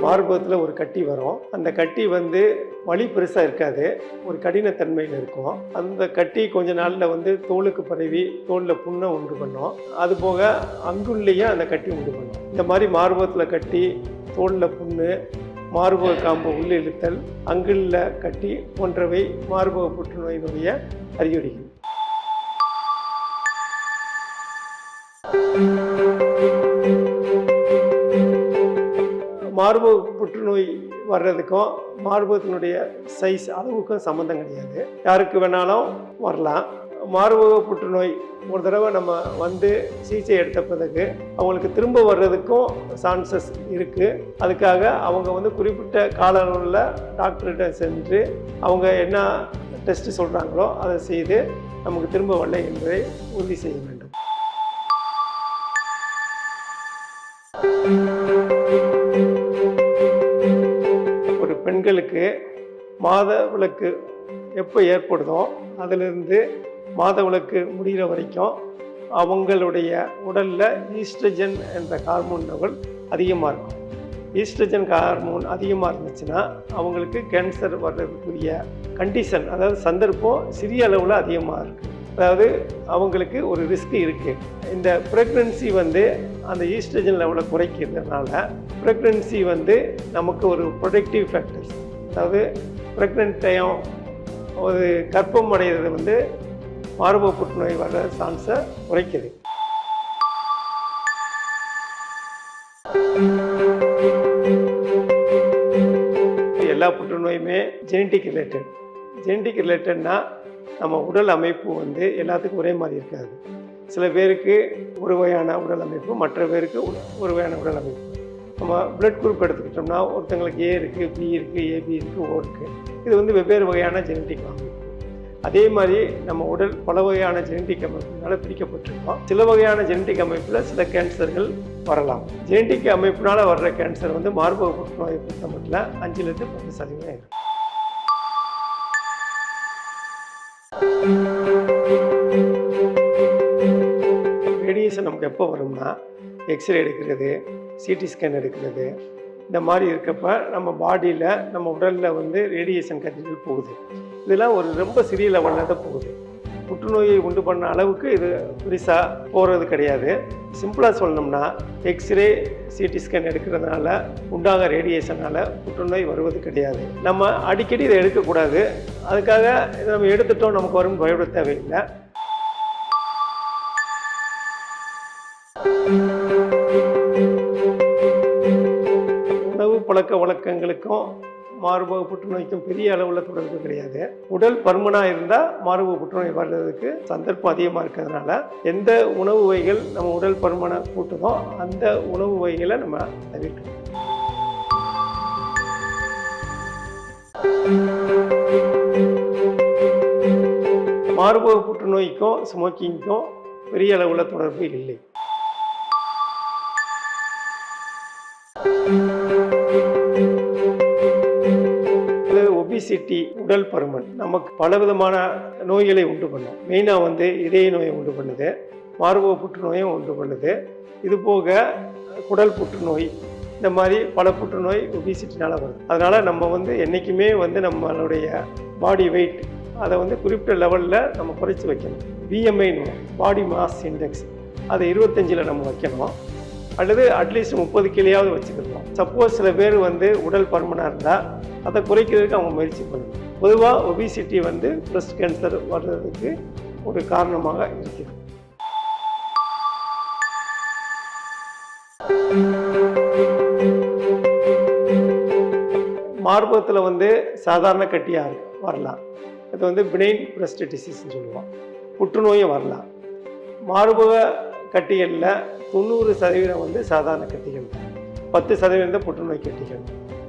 மார்பகத்தில் ஒரு கட்டி வரும். அந்த கட்டி வந்து வலி பெருசாக இருக்காது, ஒரு கடினத்தன்மையில் இருக்கும். அந்த கட்டி கொஞ்ச நாளில் தோலுக்கு பரவி தோலில் புண்ணை உண்டு பண்ணும். அதுபோக அங்குள்ளையும் அந்த கட்டி உண்டு பண்ணும். இந்த மாதிரி மார்பகத்தில் கட்டி, தோலில் புண்ணு, மார்பக காம்பு உள்ளிழுத்தல், அங்குள்ள கட்டி போன்றவை மார்பக புற்றுநோயினுடைய அறிகுறிகள். மார்பக புற்றுநோய் வர்றதுக்கும் மார்பகத்தினுடைய சைஸ் அளவுக்கும் சம்மந்தம் கிடையாது. யாருக்கு வேணாலும் வரலாம். மார்பக புற்றுநோய் ஒரு தடவை நம்ம சிகிச்சை எடுத்த பிறகு அவங்களுக்கு திரும்ப வர்றதுக்கும் சான்சஸ் இருக்குது. அதுக்காக அவங்க குறிப்பிட்ட கால அளவில் டாக்டர்கிட்ட சென்று அவங்க என்ன டெஸ்ட்டு சொல்கிறாங்களோ அதை செய்து நமக்கு திரும்ப வரலை என்பதை உறுதி செய்ய வேண்டும். ஒரு பெண்களுக்கு மாதவிலக்கு எப்போ ஏற்படுதோ அதிலிருந்து மாதவிலக்கு முடிகிற வரைக்கும் அவங்களுடைய உடலில் ஈஸ்ட்ரஜன் என்ற ஹார்மோன் லெவல் அதிகமாக இருக்கும். ஈஸ்ட்ரஜன் ஹார்மோன் அதிகமாக இருந்துச்சுன்னா அவங்களுக்கு கேன்சர் வர்றதுக்குரிய கண்டிஷன், அதாவது சந்தர்ப்பம் சிறிய அளவில் அதிகமாக இருக்குது. அதாவது அவங்களுக்கு ஒரு ரிஸ்க் இருக்குது. இந்த ப்ரெக்னன்சி அந்த ஈஸ்ட்ரஜன் லெவலை குறைக்கிறதுனால ப்ரெக்னன்சி நமக்கு ஒரு ப்ரொடெக்டிவ் ஃபேக்டர்ஸ், அதாவது ப்ரெக்னென்ட் டைம் ஒரு கர்ப்பம் அடைகிறது மார்பக புற்றுநோய் வர சான்ஸை குறைக்குது. எல்லா புற்றுநோயுமே ஜெனட்டிக் ரிலேட்டட்னா நம்ம உடல் அமைப்பு எல்லாத்துக்கும் ஒரே மாதிரி இருக்காது. சில பேருக்கு ஒரு வகையான உடல் அமைப்பு, மற்ற பேருக்கு ஒரு வகையான உடல் அமைப்பு. நம்ம பிளட் குரூப் எடுத்துக்கிட்டோம்னா ஒருத்தங்களுக்கு ஏ இருக்குது, பி இருக்குது, ஏபி இருக்குது, ஓ இருக்குது. இது வெவ்வேறு வகையான ஜெனட்டிக் அமைப்பு. அதே மாதிரி நம்ம உடல் பல வகையான ஜெனட்டிக் அமைப்புனால பிரிக்கப்பட்டிருக்கோம். சில வகையான ஜெனட்டிக் அமைப்பில் சில கேன்சர்கள் வரலாம். ஜெனட்டிக் அமைப்பினால் வர்ற கேன்சர் மார்பக புற்றுநோயை பொறுத்த மட்டும் 5-10% இருக்கும். ரேடியேஷன் நமக்கு எப்போ வரும்னா, எக்ஸ்ரே எடுக்கிறது, சிடி ஸ்கேன் எடுக்கிறது, இந்த மாதிரி இருக்கப்ப நம்ம பாடியில், நம்ம உடலில் ரேடியேஷன் கதிர்கள் போகுது. இதெல்லாம் ஒரு ரொம்ப சிறிய லெவலில் தான் போகுது. புற்றுநோயை உண்டு பண்ண அளவுக்கு இது பெருசாக போகிறது கிடையாது. சிம்பிளாக சொல்லணும்னா, எக்ஸ்ரே சிடி ஸ்கேன் எடுக்கிறதுனால உண்டாக ரேடியேஷனால் புற்றுநோய் வருவது கிடையாது. நம்ம அடிக்கடி இதை எடுக்கக்கூடாது. அதுக்காக இதை நம்ம எடுத்துட்டோம் நமக்கு வரும் பயப்பட தேவையில்லை. உணவு பழக்க வழக்கங்களுக்கும் மார்பக புற்றுநோய்க்கும் பெரிய அளவில் தொடர்பு கிடையாது. உடல் பருமனாக இருந்தால் மார்பக புற்றுநோய் வர்றதுக்கு சந்தர்ப்பம் அதிகமாக இருக்கிறதுனால எந்த உணவு வகைகள் நம்ம உடல் பருமனை கூட்டுதோ அந்த உணவு வகைகளை நம்ம தவிர்க்கணும். மார்பக புற்றுநோய்க்கும் ஸ்மோக்கிங்க்கும் பெரிய அளவில் தொடர்பு இல்லை. ஒபிசிட்டி, உடல் பருமன் நமக்கு பலவிதமான நோய்களை உண்டு பண்ணும். மெயினாக இதய நோயை உண்டு பண்ணுது, மார்பக புற்றுநோயும் உண்டு பண்ணுது. இது போக குடல் புற்றுநோய், இந்த மாதிரி பல புற்றுநோய் ஒபிசிட்டினால வருது. அதனால் நம்ம என்றைக்குமே நம்மளுடைய பாடி வெயிட் அதை குறிப்பிட்ட லெவலில் நம்ம குறைச்சி வைக்கணும். பிஎம்ஐன்னு பாடி மாஸ் இண்டெக்ஸ் அதை 25 நம்ம வைக்கணும், அல்லது அட்லீஸ்ட் 30 கிலோயாவது வச்சுக்கணும். சப்போஸ் சில பேர் உடல் பருமனாக இருந்தால் அதை குறைக்கிறதுக்கு அவங்க முயற்சி பண்ணணும். பொதுவாக ஒபிசிட்டி பிரஸ்ட் கேன்சர் வர்றதுக்கு ஒரு காரணமாக இருக்குது. மார்பகத்தில் சாதாரண கட்டியாக வரலாம். அது பினைன் பிரஸ்ட் டிசீஸ்ன்னு சொல்லுவோம். புற்றுநோயும் வரலாம். மார்பக கட்டிகளில் 90% சாதாரண கட்டிகள், 10% புற்றுநோய் கட்டிகள்.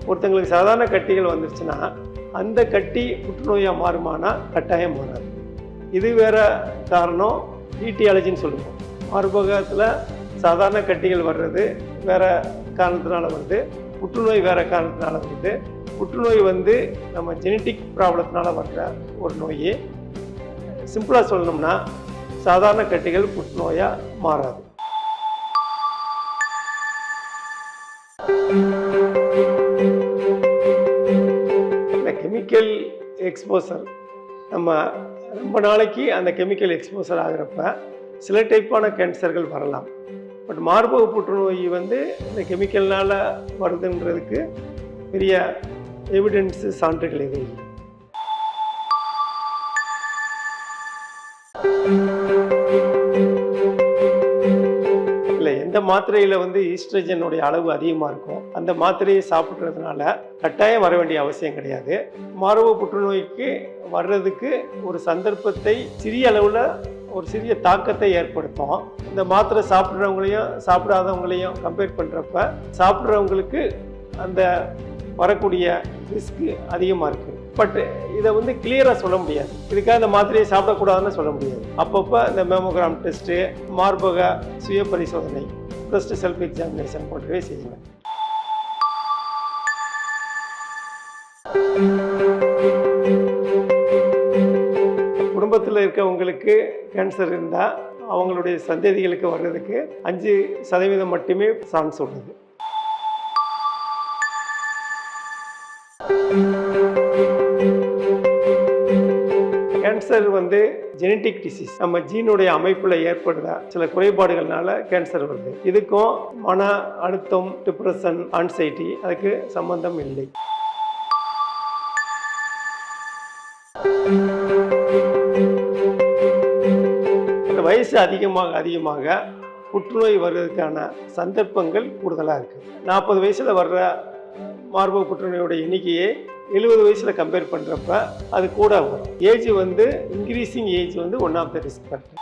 ஒருத்தங்களுக்கு சாதாரண கட்டிகள் வந்துருச்சுன்னா அந்த கட்டி புற்றுநோயாக மாறுமானா கட்டாயம் மாறாது. இது வேற காரணம், ஈட்டியாலஜின்னு சொல்லுவோம். மார்பகத்தில் சாதாரண கட்டிகள் வர்றது வேற காரணத்தினால வருது, புற்றுநோய் வேற காரணத்தினால வருது. புற்றுநோய் நம்ம ஜெனட்டிக் ப்ராப்ளத்தினால வர்ற ஒரு நோய். சிம்பிளாக சொல்லணும்னா சாதாரண கட்டிகள் புற்றுநோயாக மாறாது. எக்ஸ்போசர் நம்ம ரொம்ப நாளைக்கு அந்த கெமிக்கல் எக்ஸ்போசர் ஆகிறப்ப சில டைப்பான கேன்சர்கள் வரலாம். பட் மார்பக புற்றுநோய் வந்து இந்த கெமிக்கல்னால் வருதுன்றதுக்கு பெரிய எவிடன்ஸு சான்றுகள் எதுவும் இல்லை. இல்லை, எந்த மாத்திரையில் வந்து ஈஸ்ட்ரஜனுடைய அளவு அதிகமாக இருக்கும் அந்த மாத்திரையை சாப்பிட்றதுனால கட்டாயம் வர வேண்டிய அவசியம் கிடையாது. மார்பக புற்றுநோய்க்கு வர்றதுக்கு ஒரு சந்தர்ப்பத்தை சிறிய அளவில் ஒரு சிறிய தாக்கத்தை ஏற்படுத்தும். இந்த மாத்திரை சாப்பிட்றவங்களையும் சாப்பிடாதவங்களையும் கம்பேர் பண்ணுறப்ப சாப்பிட்றவங்களுக்கு அந்த வரக்கூடிய ரிஸ்க்கு அதிகமாக இருக்குது. பட் இதை வந்து கிளியராக சொல்ல முடியாது. இதுக்காக இந்த மாத்திரையை சாப்பிடக்கூடாதுன்னு சொல்ல முடியாது. அப்பப்போ இந்த மேமோகிராம் டெஸ்ட்டு, மார்பக சுய பரிசோதனை, பிரஸ்ட் செல்ஃப் எக்ஸாமினேஷன் போன்றவை செய்யலாம். குடும்பத்தில் இருக்கவங்களுக்கு கேன்சர் இருந்தால் அவங்களுடைய சந்ததிகளுக்கு வர்றதுக்கு 5% மட்டுமே சான்ஸ் உள்ளது. கேன்சர் வந்து ஜெனட்டிக் டிசீஸ், நம்ம ஜீனுடைய அமைப்பில் ஏற்படுதா சில குறைபாடுகள்னால கேன்சர் வருது. இதுக்கும் மன அழுத்தம், டிப்ரெஷன், ஆன்சைட்டி அதுக்கு சம்பந்தம் இல்லை. வயசு அதிகமாக புற்றுநோய் வர்றதுக்கான சந்தர்ப்பங்கள் கூடுதலாக இருக்குது. 40 வயசில் வர்ற மார்பக புற்றுநோயோட எண்ணிக்கையை 70 வயசில் கம்பேர் பண்ணுறப்ப அது கூட வரும். ஏஜ் வந்து இன்க்ரீசிங் ஏஜ் வந்து one of the risk factor.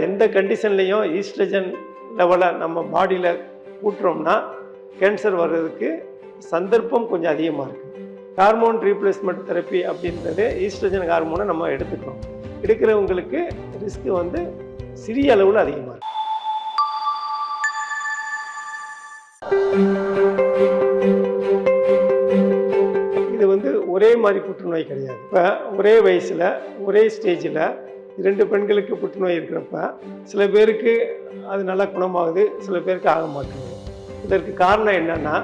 எந்த கண்டிஷன்லையும் ஈஸ்ட்ரஜன் லெவலை நம்ம பாடியில் கூட்டுறோம்னா கேன்சர் வர்றதுக்கு சந்தர்ப்பம் கொஞ்சம் அதிகமாக இருக்குது. ஹார்மோன் ரீப்ளேஸ்மெண்ட் தெரப்பி அப்படின்றது ஈஸ்ட்ரஜன் ஹார்மோனை நம்ம எடுத்துக்கிறோம். எடுக்கிறவங்களுக்கு ரிஸ்க்கு வந்து சிறிய அளவில் அதிகமாக இருக்குது. இது வந்து ஒரே மாதிரி புற்றுநோய் கிடையாது. இப்போ ஒரே வயசில் ஒரே ஸ்டேஜில் 2 பெண்களுக்கு புற்றுநோய் இருக்கிறப்ப சில பேருக்கு அது நல்லா குணமாகுது, சில பேருக்கு ஆக மாட்டேங்குது. இதற்கு காரணம் என்னன்னா,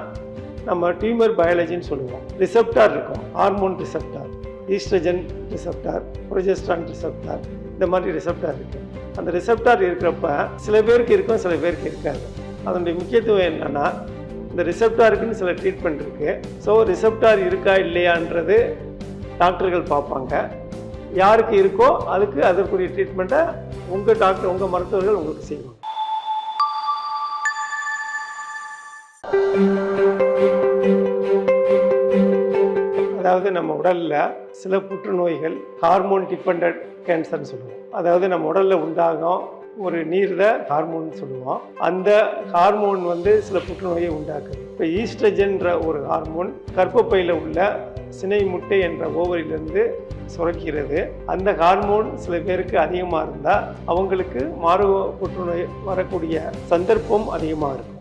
நம்ம டியூமர் பயாலஜின்னு சொல்லுவோம். ரிசெப்டார் இருக்கும், hormone receptor, oestrogen receptor, progesterone receptor, இந்த மாதிரி ரிசெப்டார் இருக்குது. அந்த ரிசெப்டார் இருக்கிறப்ப சில பேருக்கு இருக்கும், சில பேருக்கு இருக்காது. அதனுடைய முக்கியத்துவம் என்னன்னா, இந்த ரிசெப்டாருக்குன்னு சில ட்ரீட்மெண்ட் இருக்குது. ஸோ ரிசெப்டார் இருக்கா இல்லையான்றது டாக்டர்கள் பார்ப்பாங்க. யாருக்கு இருக்கோ அதுக்கு அதற்குரிய ட்ரீட்மெண்ட்டை உங்கள் டாக்டர், உங்கள் மருத்துவர்கள் உங்களுக்கு செய்வாங்க. அதாவது நம்ம உடலில் சில புற்றுநோய்கள் ஹார்மோன் டிபெண்டன்ட் கேன்சர்னு சொல்லுவோம். அதாவது நம்ம உடலில் உண்டாகும் ஒரு நீர்த ஹார்மோன் சொல்லுவோம். அந்த ஹார்மோன் வந்து சில புற்றுநோயை உண்டாக்குது. இப்போ ஈஸ்ட்ரஜன்ற ஒரு ஹார்மோன் கர்ப்பப்பையில் உள்ள சினை முட்டை என்ற ஓவரிலிருந்து சுரக்கிறது. அந்த ஹார்மோன் சில பேருக்கு அதிகமாக இருந்தால் அவங்களுக்கு மார்பக புற்றுநோய் வரக்கூடிய சந்தர்ப்பம் அதிகமாக இருக்கும்.